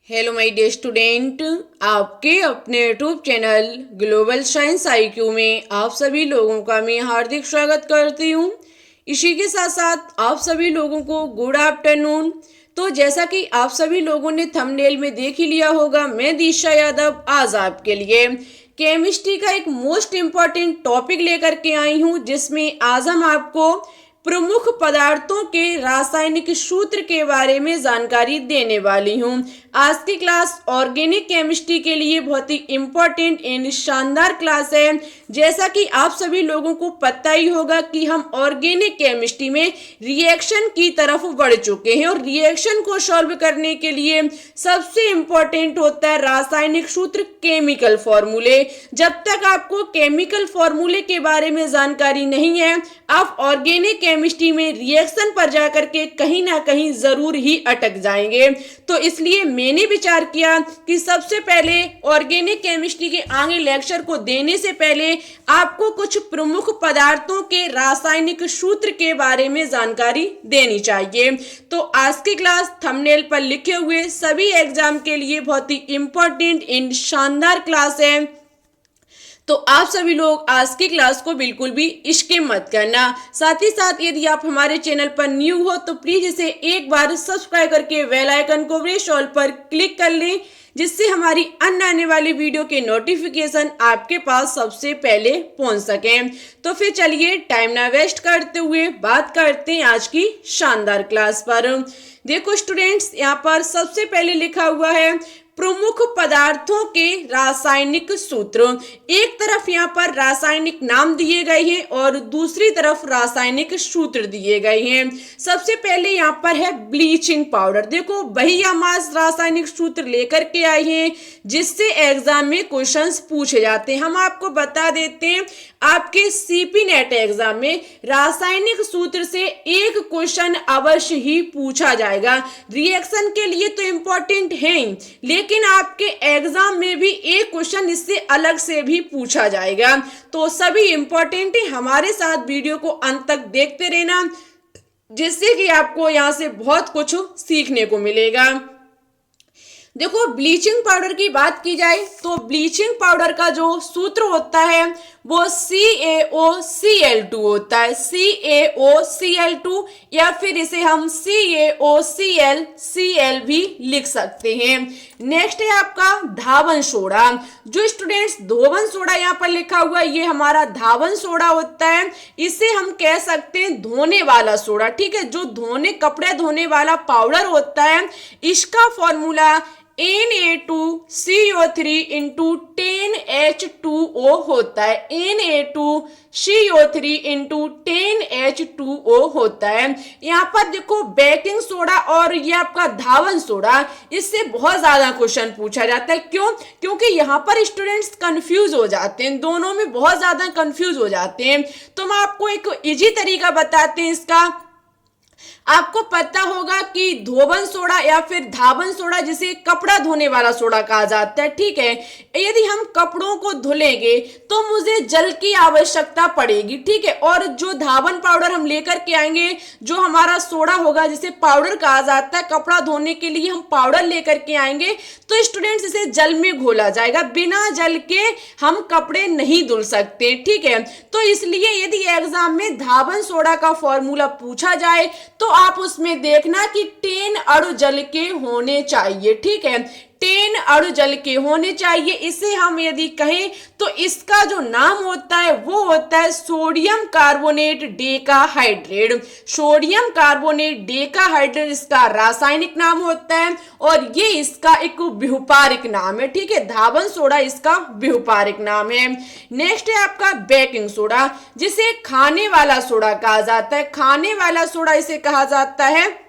Hello my dear student, आपके अपने YouTube channel global science IQ में आप सभी लोगों का मैं हार्दिक स्वागत करती हूँ। इसी के साथ साथ आप सभी लोगों को गुड आफ्टरनून। तो जैसा कि आप सभी लोगों ने थंबनेल में देख ही लिया होगा, मैं दिशा यादव आज आपके लिए केमिस्ट्री का एक मोस्ट इम्पॉर्टेंट टॉपिक लेकर के आई हूँ, जिसमें आज हम आपको प्रमुख पदार्थों के रासायनिक सूत्र के बारे में जानकारी देने वाली हूँ। आज की क्लास ऑर्गेनिक केमिस्ट्री के लिए बहुत ही इम्पोर्टेंट एंड शानदार क्लास है। जैसा कि आप सभी लोगों को पता ही होगा कि हम ऑर्गेनिक केमिस्ट्री में रिएक्शन की तरफ बढ़ चुके हैं और रिएक्शन को सॉल्व करने के लिए सबसे इम्पोर्टेंट होता है रासायनिक सूत्र, केमिकल फॉर्मूले। जब तक आपको केमिकल फॉर्मूले के बारे में जानकारी नहीं है, आप ऑर्गेनिक केमिस्ट्री में रिएक्शन पर जाकर के कहीं ना कहीं जरूर ही अटक जाएंगे। तो इसलिए मैंने विचार किया कि सबसे पहले ऑर्गेनिक केमिस्ट्री के आगे लेक्चर को देने से पहले आपको कुछ प्रमुख पदार्थों के रासायनिक सूत्र के बारे में जानकारी देनी चाहिए। तो आज की क्लास थंबनेल पर लिखे हुए सभी एग्जाम के लिए बहुत ही इंपॉर्टेंट एंड शानदार क्लास है। तो आप सभी लोग आज की क्लास को बिल्कुल भी स्किप मत करना। साथ ही साथ यदि आप हमारे चैनल पर न्यू हो तो प्लीज इसे एक बार सब्सक्राइब करके बेल आइकन को प्रेस ऑल पर क्लिक कर लें, जिससे हमारी अन्य आने वाली वीडियो के नोटिफिकेशन आपके पास सबसे पहले पहुंच सके। तो फिर चलिए टाइम ना वेस्ट करते हुए बात करते हैं आज की शानदार क्लास पर। देखो स्टूडेंट्स, यहाँ पर सबसे पहले लिखा हुआ है प्रमुख पदार्थों के रासायनिक सूत्र। एक तरफ यहाँ पर रासायनिक नाम दिए गए हैं और दूसरी तरफ रासायनिक सूत्र दिए गए हैं। सबसे पहले यहाँ पर है ब्लीचिंग पाउडर। देखो वही हम आज रासायनिक सूत्र लेकर के आए हैं जिससे एग्जाम में क्वेश्चंस पूछे जाते हैं। हम आपको बता देते हैं, आपके सीपी नेट एग्जाम में रासायनिक सूत्र से एक क्वेश्चन अवश्य ही पूछा जाएगा। रिएक्शन के लिए तो इम्पोर्टेंट है ही, लेकिन आपके एग्जाम में भी एक क्वेश्चन इससे अलग से भी पूछा जाएगा। तो सभी इंपॉर्टेंट है, हमारे साथ वीडियो को अंत तक देखते रहना, जिससे कि आपको यहाँ से बहुत कुछ सीखने को मिलेगा। देखो ब्लीचिंग पाउडर की बात की जाए तो ब्लीचिंग पाउडर का जो सूत्र होता है वो CaOCl2 होता है। CaOCl2 या फिर इसे हम CaOClCl भी लिख सकते हैं। नेक्स्ट है आपका धावन सोडा। जो स्टूडेंट्स धोवन सोडा यहाँ पर लिखा हुआ है, ये हमारा धावन सोडा होता है। इसे हम कह सकते हैं धोने वाला सोडा, ठीक है। जो कपड़े धोने वाला पाउडर होता है, इसका फॉर्मूला Na2CO3 इंटू 10H2O होता है। Na2CO3 इंटू 10H2O होता है। यहाँ पर देखो बेकिंग सोडा और ये आपका धावन सोडा, इससे बहुत ज्यादा क्वेश्चन पूछा जाता है। क्यों? क्योंकि यहाँ पर स्टूडेंट्स कंफ्यूज हो जाते हैं, दोनों में बहुत ज्यादा कंफ्यूज हो जाते हैं। तो हम आपको एक इजी तरीका बताते हैं इसका। आपको पता होगा कि धोवन सोडा या फिर धावन सोडा, जिसे कपड़ा धोने वाला सोडा कहा जाता है, ठीक है। यदि हम कपड़ों को धुलेंगे तो मुझे जल की आवश्यकता पड़ेगी, ठीक है। और जो धावन पाउडर हम लेकर के आएंगे, जो हमारा सोडा होगा जिसे पाउडर कहा जाता है, कपड़ा धोने के लिए हम पाउडर लेकर के आएंगे तो स्टूडेंट्स इसे जल में घोला जाएगा। बिना जल के हम कपड़े नहीं धुल सकते, ठीक है। तो इसलिए यदि एग्जाम में धावन सोडा का फॉर्मूला पूछा जाए तो आप उसमें देखना कि 10 अणु जल के होने चाहिए, ठीक है। 10 अणु जल के होने चाहिए। इसे हम यदि कहें तो इसका जो नाम होता है वो होता है sodium carbonate decahydrate. Sodium carbonate decahydrate इसका रासायनिक नाम होता है और ये इसका एक व्युपारिक नाम है, ठीक है। धावन सोडा इसका व्युपारिक नाम है। नेक्स्ट है आपका बेकिंग सोडा, जिसे खाने वाला सोडा कहा जाता है। खाने वाला सोडा इसे कहा जाता है।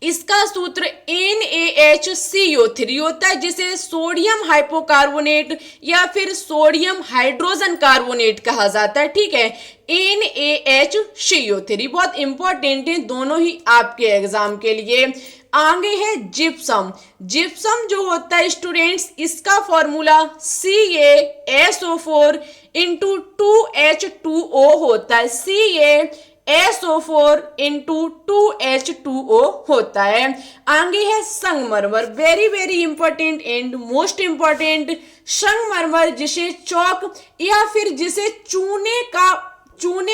इसका सूत्र NaHCO3 होता है, जिसे सोडियम हाइपोकार्बोनेट या फिर सोडियम हाइड्रोजन कार्बोनेट कहा जाता है, ठीक है। NaHCO3 बहुत इंपॉर्टेंट है दोनों ही आपके एग्जाम के लिए। आगे है जिप्सम। जिप्सम जो होता है स्टूडेंट्स, इसका फॉर्मूला CaSO4 इंटू 2H2O होता है। SO4 इंटू 2H2O होता है। आगे है संगमरमर, very very important and most important. संगमरमर जिसे चौक या फिर जिसे चूने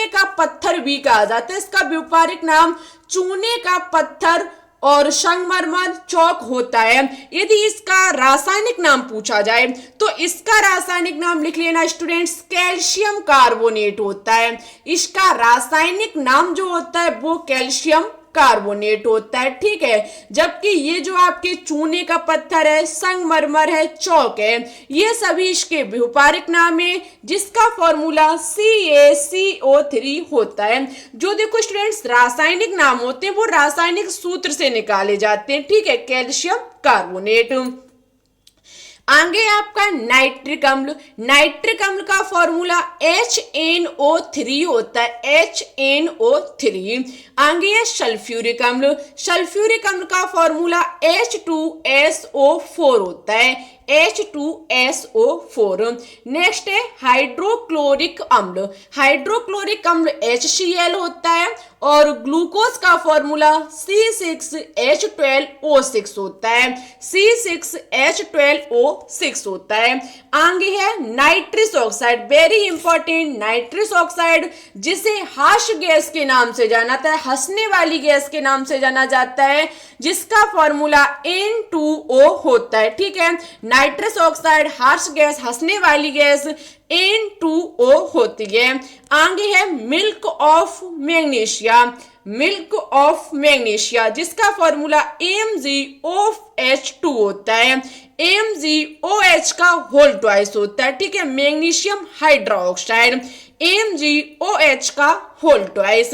का पत्थर भी कहा जाता है, इसका व्यापारिक नाम चूने का पत्थर और संगमरमर चौक होता है। यदि इसका रासायनिक नाम पूछा जाए तो इसका रासायनिक नाम लिख लेना स्टूडेंट्स, कैल्शियम कार्बोनेट होता है। इसका रासायनिक नाम जो होता है वो कैल्शियम कार्बोनेट होता है, ठीक है। जबकि ये जो आपके चूने का पत्थर है, संगमरमर है, चौक है, ये सभी इसके व्यापारिक नाम है जिसका फॉर्मूला CaCO3 होता है। जो देखो स्टूडेंट्स रासायनिक नाम होते हैं वो रासायनिक सूत्र से निकाले जाते हैं, ठीक है, कैल्शियम कार्बोनेट। आगे आपका नाइट्रिक अम्ल, नाइट्रिक अम्ल का फॉर्मूला HNO3 होता है, HNO3। आगे है सल्फ्यूरिक अम्ल, सल्फ्यूरिक अम्ल का फॉर्मूला H2SO4 होता है, H2SO4। नेक्स्ट है हाइड्रोक्लोरिक अम्ल, हाइड्रोक्लोरिक अम्ल HCl होता है और ग्लूकोज का फॉर्मूला C6H12O6 होता है, C6H12O6 होता है। आगे है nitrous oxide, very important, nitrous oxide जिसे हाश गैस के नाम से जाना जाता है, हंसने वाली गैस के नाम से जाना जाता है, जिसका फॉर्मूला N2O होता है, ठीक है। नाइट्रस ऑक्साइड हार्श गैस, हंसने वाली गैस N2O होती है। आगे है milk of magnesia, milk of magnesia जिसका फॉर्मूला MgOH2 होता है, MgOH का होल ट्वाइस होता है, ठीक है। मैग्नीशियम हाइड्रोक्साइड MgOH का होल ट्वाइस।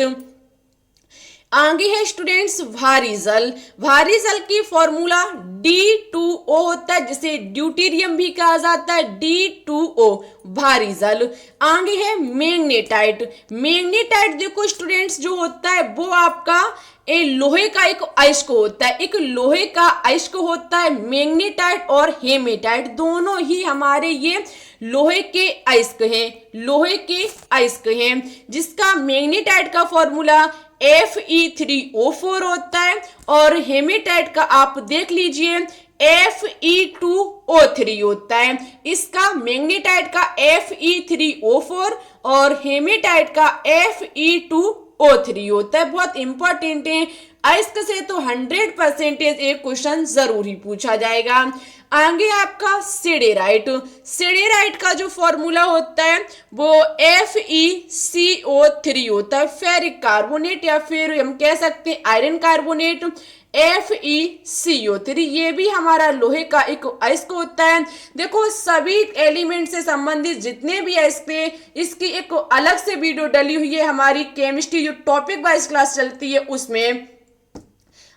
आगे है स्टूडेंट्स भारी जल, भारी जल की फॉर्मूला D2O होता है जिसे ड्यूटेरियम भी कहा जाता है, D2O भारी जल। आगे है मैग्नेटाइट, मैग्नेटाइट देखो स्टूडेंट्स जो होता है वो आपका लोहे का एक अयस्क होता है, एक लोहे का अयस्क होता है। मैग्नेटाइट और हेमेटाइट दोनों ही हमारे ये लोहे के अयस्क हैं, लोहे के अयस्क हैं, जिसका मैग्नेटाइट का फॉर्मूला Fe3O4 होता है और हेमेटाइट का आप देख लीजिए Fe2O3 होता है। इसका मैग्नेटाइट का Fe3O4 और हेमेटाइट का Fe2O3 होता है। बहुत इंपॉर्टेंट है, अयस्क से तो 100% एक क्वेश्चन जरूर ही पूछा जाएगा। आगे आपका सिडेराइट, सिडेराइट का जो फॉर्मूला होता है वो FeCO3 होता है, फेरिक कार्बोनेट या फिर हम कह सकते हैं आयरन कार्बोनेट, FeCO3। ये भी हमारा लोहे का एक अयस्क होता है। देखो सभी एलिमेंट से संबंधित जितने भी अयस्क थे इसकी एक अलग से वीडियो डली हुई है हमारी केमिस्ट्री जो टॉपिक वाइज क्लास चलती है उसमें,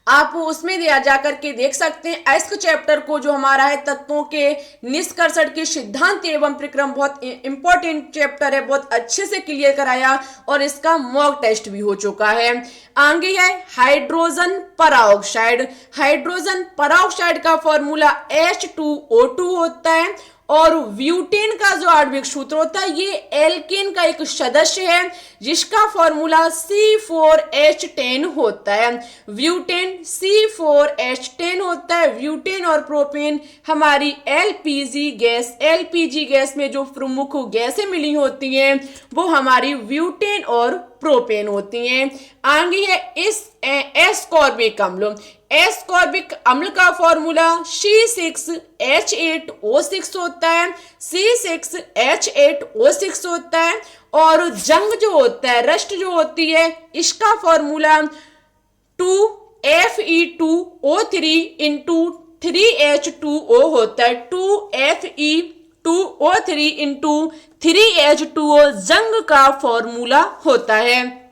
आप उसमें जा करके देख सकते हैं। अयस्क चैप्टर को जो हमारा है तत्वों के निष्कर्षण के सिद्धांत एवं प्रक्रम, बहुत इंपॉर्टेंट चैप्टर है, बहुत अच्छे से क्लियर कराया और इसका मॉक टेस्ट भी हो चुका है। आगे है हाइड्रोजन पराऑक्साइड, हाइड्रोजन पराऑक्साइड का फॉर्मूला H2O2 होता है और ब्यूटेन का जो आणविक सूत्र होता है ये एल्केन का एक सदस्य है जिसका फॉर्मूला C4H10 होता है। ब्यूटेन C4H10 होता है। ब्यूटेन और प्रोपेन हमारी LPG गैस, LPG गैस में जो प्रमुख गैसें मिली होती हैं वो हमारी ब्यूटेन और प्रोपेन होती हैं। आगे है इस एस्कॉर्बिक अम्ल, एस्कॉर्बिक अम्ल का फॉर्मूला C6H8O6 होता है, C6H8O6 होता है। और जंग जो होता है, रस्ट जो होती है, इसका फॉर्मूला 2Fe2O3 इंटू 3H2O होता है, 2Fe2O3 इंटू 3H2O जंग का फॉर्मूला होता है।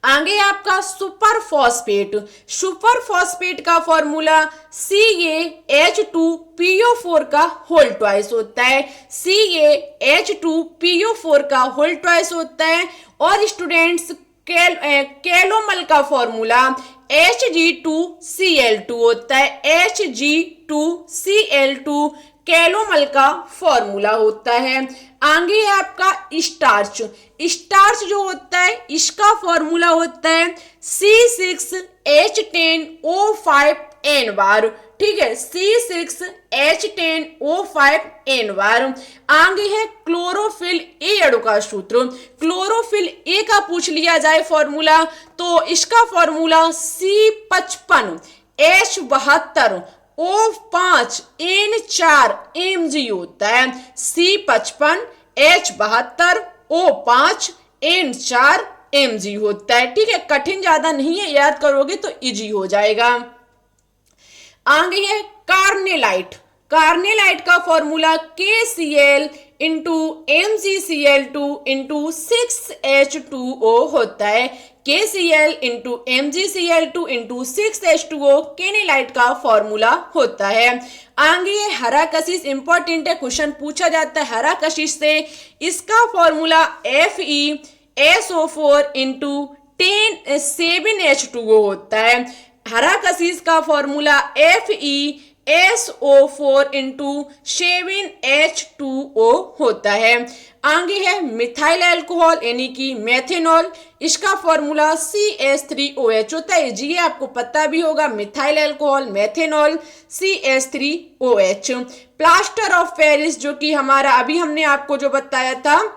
आगे आपका सुपर फॉस्फेट, सुपर फॉस्फेट का फॉर्मूला CaH2PO4 का होल ट्वाइस होता है, CaH2PO4 का होल ट्वाइस होता है। और स्टूडेंट्स कैलोमल का फॉर्मूला Hg2Cl2 होता है, Hg2Cl2 कैलोमल का फॉर्मूला होता है। आगे है आपका स्टार्च। स्टार्च जो होता है इसका फॉर्मूला होता है C6H10O5 बार। ठीक है, C6H10O5 आगे है क्लोरोफिल ए अणु का सूत्र। क्लोरोफिल ए का पूछ लिया जाए फॉर्मूला तो इसका फॉर्मूला C55H72O5N4 होता है। C55H72O5N4 होता है। ठीक है, कठिन ज्यादा नहीं है, याद करोगे तो इजी हो जाएगा। आगे है कार्नेलाइट। कार्नेलाइट का formula KCl into MgCl2 into 6H2O होता है। KCl into MgCl2 into 6H2O केनेलाइट का फॉर्मूला होता है। आगे ये हरा कशिश इंपॉर्टेंट है, क्वेश्चन पूछा जाता है हरा कशिश से। इसका फॉर्मूला FeSO4 इंटू 7H2O होता है। हरा कशिश का फॉर्मूला FeSO4 इंटू 7H2O होता है। आगे है मिथाइल अल्कोहल यानी कि मेथेनॉल। इसका फॉर्मूला CH3OH होता है। जी आपको पता भी होगा, methyl alcohol methanol CH3OH। Plaster of Paris जो कि हमारा अभी हमने आपको जो बताया था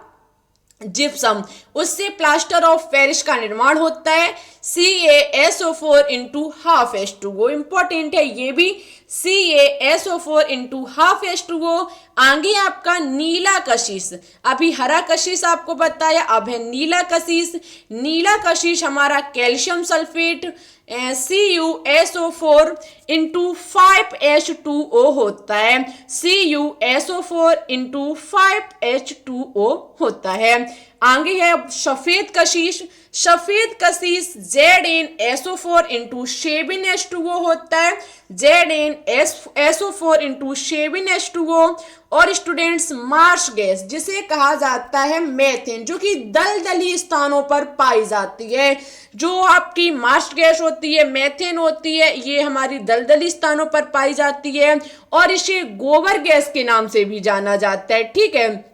जिप्सम, उससे प्लास्टर ऑफ पेरिस का निर्माण होता है। CaSO4 into half H2O important है ये भी, CaSO4 इंटू हाफ H2O। आगे आपका नीला कशिश, अभी हरा कशिश आपको बताया, अब है नीला कशिश। नीला कशिश हमारा calcium sulphate CuSO4 into 5H2O होता है। CuSO4 इंटू 5H2O होता है। आगे है सफेद कशिश। सफेद कशिश ZnSO4 इंटू 7H2O होता है। ZnSO4 into 7H2O। और स्टूडेंट्स मार्श गैस जिसे कहा जाता है मेथेन, जो कि दलदली स्थानों पर पाई जाती है। जो आपकी मार्श गैस होती है, मेथेन होती है, ये हमारी दलदली स्थानों पर पाई जाती है और इसे गोबर गैस के नाम से भी जाना जाता है। ठीक है,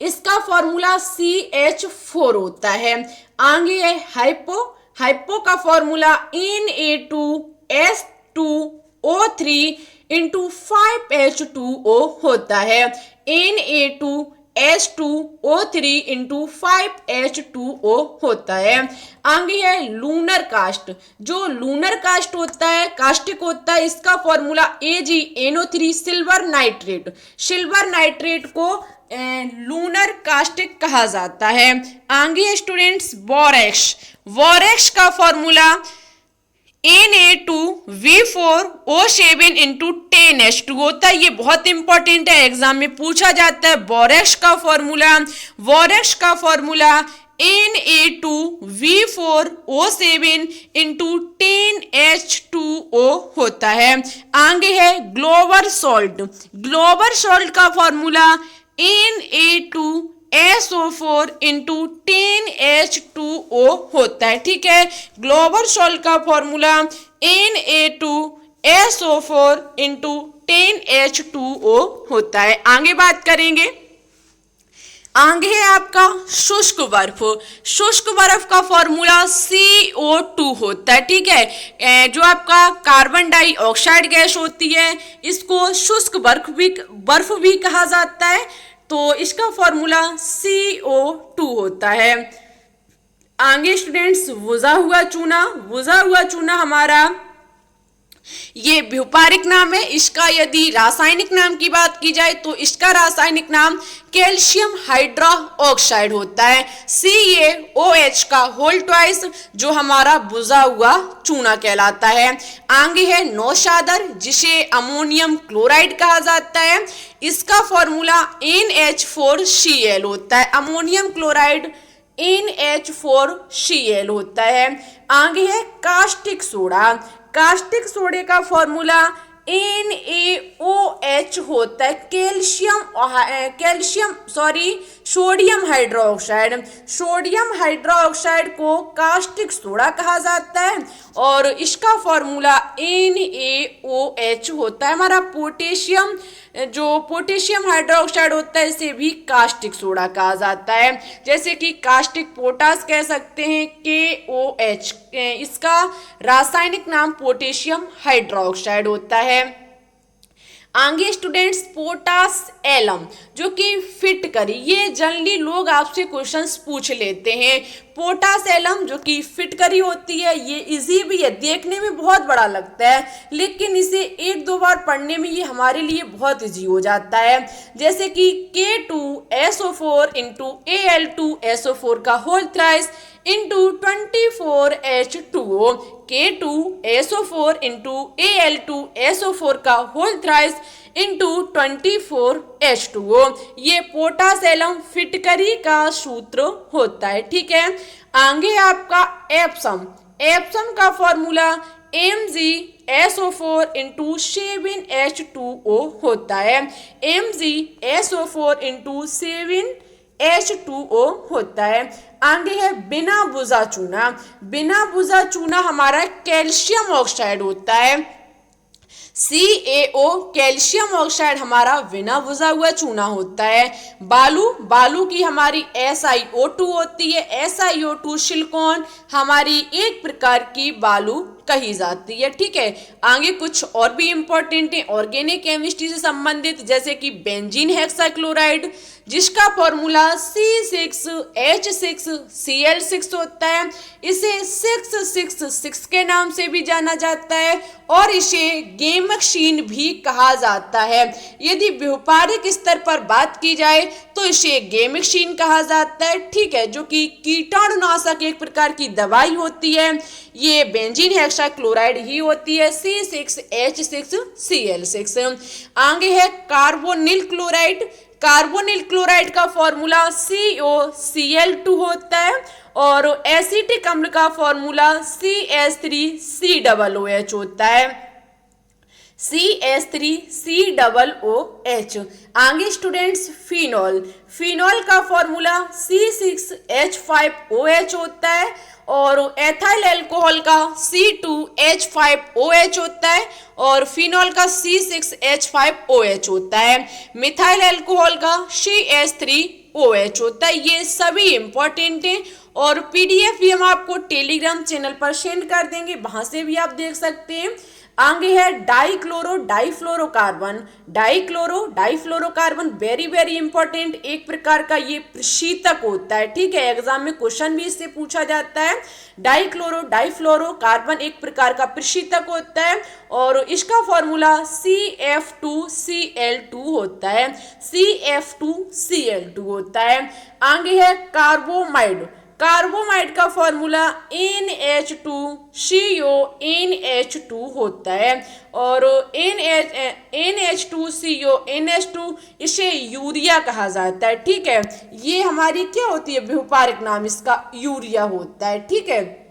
इसका फॉर्मूला CH4 होता है। आगे है हाइपो। हाइपो का फॉर्मूला Na2S2O3 इंटू 5H2O होता है। Na2S2O3 इंटू 5H2O होता है। आगे है लूनर कास्ट। जो लूनर कास्ट होता है, कास्टिक होता है, इसका formula AgNO3 silver nitrate. Silver nitrate को लूनर कास्टिक कहा जाता है। आगे स्टूडेंट्स बोरेक्स। बोरेक्स का फॉर्मूला Na2V4O7 इंटू 10H2 होता है। ये बहुत इंपॉर्टेंट है, एग्जाम में पूछा जाता है। बोरेक्स का फॉर्मूला Na2V4O7 इंटू 10H2O होता है। आगे है ग्लोबल सॉल्ट। ग्लोबल सॉल्ट का फॉर्मूला Na2SO4 इंटू 10H2O होता है। ठीक है, ग्लोबल सॉल्ट का फॉर्मूला Na2SO4 इंटू 10H2O होता है। आगे बात करेंगे, आगे है आपका शुष्क बर्फ। शुष्क बर्फ का फॉर्मूला CO2 होता है। ठीक है, जो आपका कार्बन डाइऑक्साइड गैस होती है इसको शुष्क बर्फ भी कहा जाता है, तो इसका फॉर्मूला CO2 होता है। आगे स्टूडेंट्स बुझा हुआ चूना हमारा ये व्यापारिक नाम है। इसका यदि रासायनिक नाम की बात की जाए तो इसका रासायनिक नाम कैल्शियम हाइड्रा ऑक्साइड होता है। CaOH का होल ट्वाइस, जो हमारा बुझा हुआ चूना कहलाता है। आगे है नौशादर, जिसे अमोनियम क्लोराइड कहा जाता है। इसका फॉर्मूला NH4Cl होता है। अमोनियम क्लोराइड NH4Cl होता है। आगे है कास्टिक सोडा। कास्टिक सोडे का फॉर्मूला NaOH होता है। सोडियम हाइड्रोक्साइड, सोडियम हाइड्रोक्साइड को कास्टिक सोडा कहा जाता है और इसका फॉर्मूला NaOH होता है। हमारा पोटेशियम, जो पोटेशियम हाइड्रोक्साइड होता है इसे भी कास्टिक सोडा कहा जाता है। जैसे कि कास्टिक पोटास कह सकते हैं KOH, इसका रासायनिक नाम पोटेशियम हाइड्रोक्साइड होता है। आगे स्टूडेंट्स पोटास एलम जो कि फिटकरी, ये जनरली लोग आपसे क्वेश्चंस पूछ लेते हैं। पोटास एलम जो कि फिटकरी होती है, ये इजी भी है, देखने में बहुत बड़ा लगता है लेकिन इसे एक दो बार पढ़ने में ये हमारे लिए बहुत इजी हो जाता है। जैसे कि K2SO4 इंटू Al2SO4 का whole thrice into 24H2O, K2SO4 into Al2SO4 का होल थ्राइस इंटू 24H2O, ये पोटास एलम फिटकरी का सूत्र होता है। ठीक है, आगे आपका एप्सम, एप्सम का फॉर्मूला MgSO4 इंटू 7H2O होता है। MgSO4 इंटू 7H2O होता है। आगे है बिना बुझा चूना, बिना बुझा चूना हमारा कैल्शियम ऑक्साइड होता है। CaO कैल्शियम ऑक्साइड हमारा बिना बुझा हुआ चूना होता है। बालू, बालू की हमारी SiO2 होती है। SiO2 सिलिकॉन हमारी एक प्रकार की बालू कही जाती है। ठीक है, आगे कुछ और भी इंपॉर्टेंट है ऑर्गेनिक केमिस्ट्री से संबंधित, जैसे कि बेंजीन हेक्साक्लोराइड जिसका फॉर्मूला C6H6Cl6 होता है। इसे 666 के नाम से भी जाना जाता है और इसे गेमक्सीन भी कहा जाता है। यदि व्यावहारिक स्तर पर बात की जाए तो इसे गेमक्सीन कहा जाता है। ठीक है, जो कि कीटाणुनाशक एक प्रकार की दवाई होती है, ये बेंजीन हेक्साक्लोराइड ही होती है, C6H6Cl6। आगे है कार्बोनिल क्लोराइड, कार्बोनिल क्लोराइड का फॉर्मूला COCl2 होता है और एसिटिक अम्ल का फॉर्मूला CH3COOH होता है, CH3COOH। आगे स्टूडेंट्स फिनॉल, फिनॉल का फॉर्मूला C6H5OH होता है और एथाइल अल्कोहल का C2H5OH होता है और फिनॉल का C6H5OH होता है। मिथाइल अल्कोहल का CH3OH होता है। ये सभी इंपॉर्टेंट हैं और PDF भी हम आपको टेलीग्राम चैनल पर सेंड कर देंगे, वहां से भी आप देख सकते हैं। आगे है dichloro difluorocarbon, dichloro difluorocarbon very very important, एक प्रकार का ये प्रशीतक होता है। ठीक है, एग्जाम में क्वेश्चन भी इससे पूछा जाता है। डाइक्लोरो डाइफ्लोरोकार्बन एक प्रकार का प्रशीतक होता है और इसका फॉर्मूला CF2Cl2 होता है, CF2Cl2 होता है। आगे है कार्बोमाइड, कार्बोमाइड का फॉर्मूला NH2CONH2 होता है और NH2CONH2 इसे यूरिया कहा जाता है। ठीक है, ये हमारी क्या होती है, व्यावहारिक नाम इसका यूरिया होता है। ठीक है,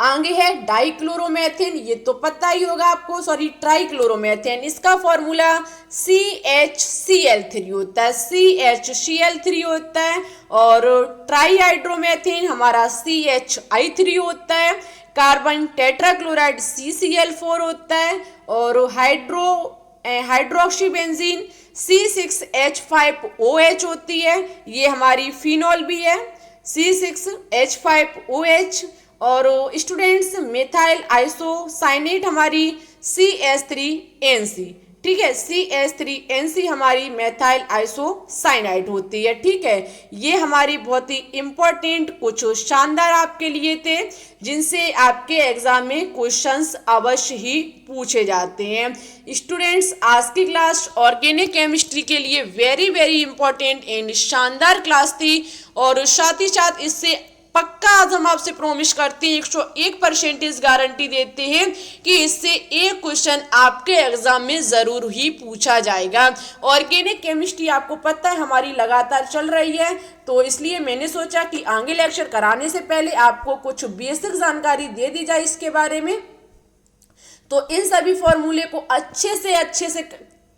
आगे है डाइक्लोरोमेथेन, ये तो पता ही होगा आपको, सॉरी ट्राइक्लोरोमेथेन, इसका फॉर्मूला CHCl3 होता है, CHCl3 होता है और ट्राईहाइड्रोमेथेन हमारा CHI3 होता है। कार्बन टेट्राक्लोराइड CCl4 होता है और हाइड्रोक्सी बेंजीन C6H5OH होती है, ये हमारी फिनॉल भी है C6H5OH। और स्टूडेंट्स मेथाइल आइसोसाइनेट हमारी CH3NC, ठीक है, CH3NC हमारी मेथाइल आइसोसाइनाइड होती है। ठीक है, ये हमारी बहुत ही इंपॉर्टेंट कुछ शानदार आपके लिए थे जिनसे आपके एग्जाम में क्वेश्चंस अवश्य ही पूछे जाते हैं। स्टूडेंट्स, आज की क्लास ऑर्गेनिक केमिस्ट्री के लिए वेरी वेरी इंपॉर्टेंट एंड शानदार क्लास थी और साथ ही साथ इससे पक्का आज हम आपसे प्रॉमिस करते हैं, 101% गारंटी देते हैं कि इससे एक क्वेश्चन आपके एग्जाम में जरूर ही पूछा जाएगा। ऑर्गेनिक केमिस्ट्री आपको पता है हमारी लगातार चल रही है, तो इसलिए मैंने सोचा कि आगे लेक्चर कराने से पहले आपको कुछ बेसिक जानकारी दे दी जाए इसके बारे में। तो इन सभी फॉर्मूले को अच्छे से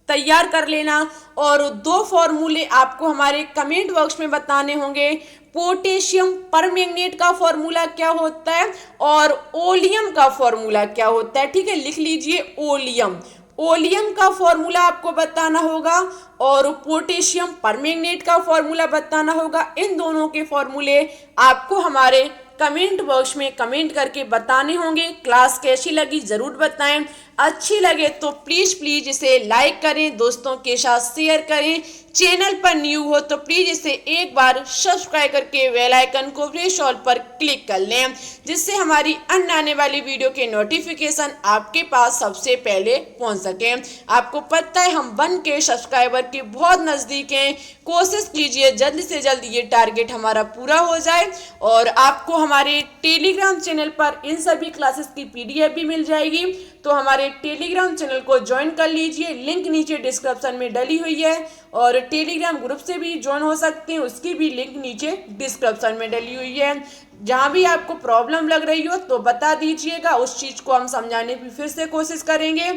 तैयार कर लेना। और 2 फॉर्मूले आपको हमारे कमेंट बॉक्स में बताने होंगे। पोटेशियम परमैंगनेट का फॉर्मूला क्या होता है और ओलियम का फॉर्मूला क्या होता है। ठीक है, लिख लीजिए ओलियम। ओलियम का फॉर्मूला आपको बताना होगा और पोटेशियम परमैंगनेट का फॉर्मूला बताना होगा। इन दोनों के फॉर्मूले आपको हमारे कमेंट बॉक्स में कमेंट करके बताने होंगे। क्लास कैसी लगी जरूर बताएं। अच्छी लगे तो प्लीज इसे लाइक करें, दोस्तों के साथ शेयर करें। चैनल पर न्यू हो तो प्लीज इसे एक बार सब्सक्राइब करके बेल आइकन को प्रेस ऑल पर क्लिक कर लें, जिससे हमारी अन्य आने वाली वीडियो के नोटिफिकेशन आपके पास सबसे पहले पहुंच सके। आपको पता है हम 1K सब्सक्राइबर के बहुत नजदीक हैं। कोशिश कीजिए जल्द से जल्द ये टारगेट हमारा पूरा हो जाए। और आपको हमारे टेलीग्राम चैनल पर इन सभी क्लासेस की PDF भी मिल जाएगी, तो हमारे टेलीग्राम चैनल को ज्वाइन कर लीजिए। लिंक नीचे डिस्क्रिप्शन में डली हुई है और टेलीग्राम ग्रुप से भी ज्वाइन हो सकते हैं, उसकी भी लिंक नीचे डिस्क्रिप्शन में डली हुई है। जहां भी आपको प्रॉब्लम लग रही हो तो बता दीजिएगा, उस चीज को हम समझाने की फिर से कोशिश करेंगे।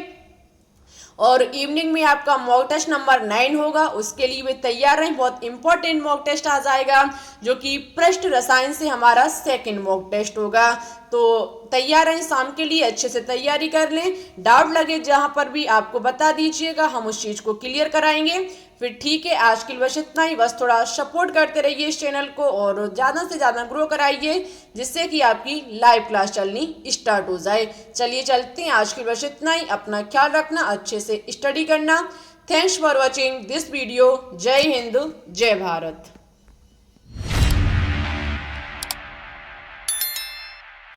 और इवनिंग में आपका मॉक टेस्ट नंबर 9 होगा, उसके लिए भी तैयार रहें। बहुत इंपॉर्टेंट मॉक टेस्ट आ जाएगा, जो कि पृष्ठ रसायन से हमारा सेकंड मॉक टेस्ट होगा। तो तैयार रहें, शाम के लिए अच्छे से तैयारी कर लें। डाउट लगे जहां पर भी आपको बता दीजिएगा, हम उस चीज को क्लियर कराएंगे। फिर ठीक है, आज के लिए बस इतना ही। बस थोड़ा सपोर्ट करते रहिए इस चैनल को और ज़्यादा से ज़्यादा ग्रो कराइए, जिससे कि आपकी लाइव क्लास चलनी स्टार्ट हो जाए। चलिए चलते हैं, आज के लिए बस इतना ही। अपना ख्याल रखना, अच्छे से स्टडी करना। Thanks for watching this video. जय हिंद, जय भारत।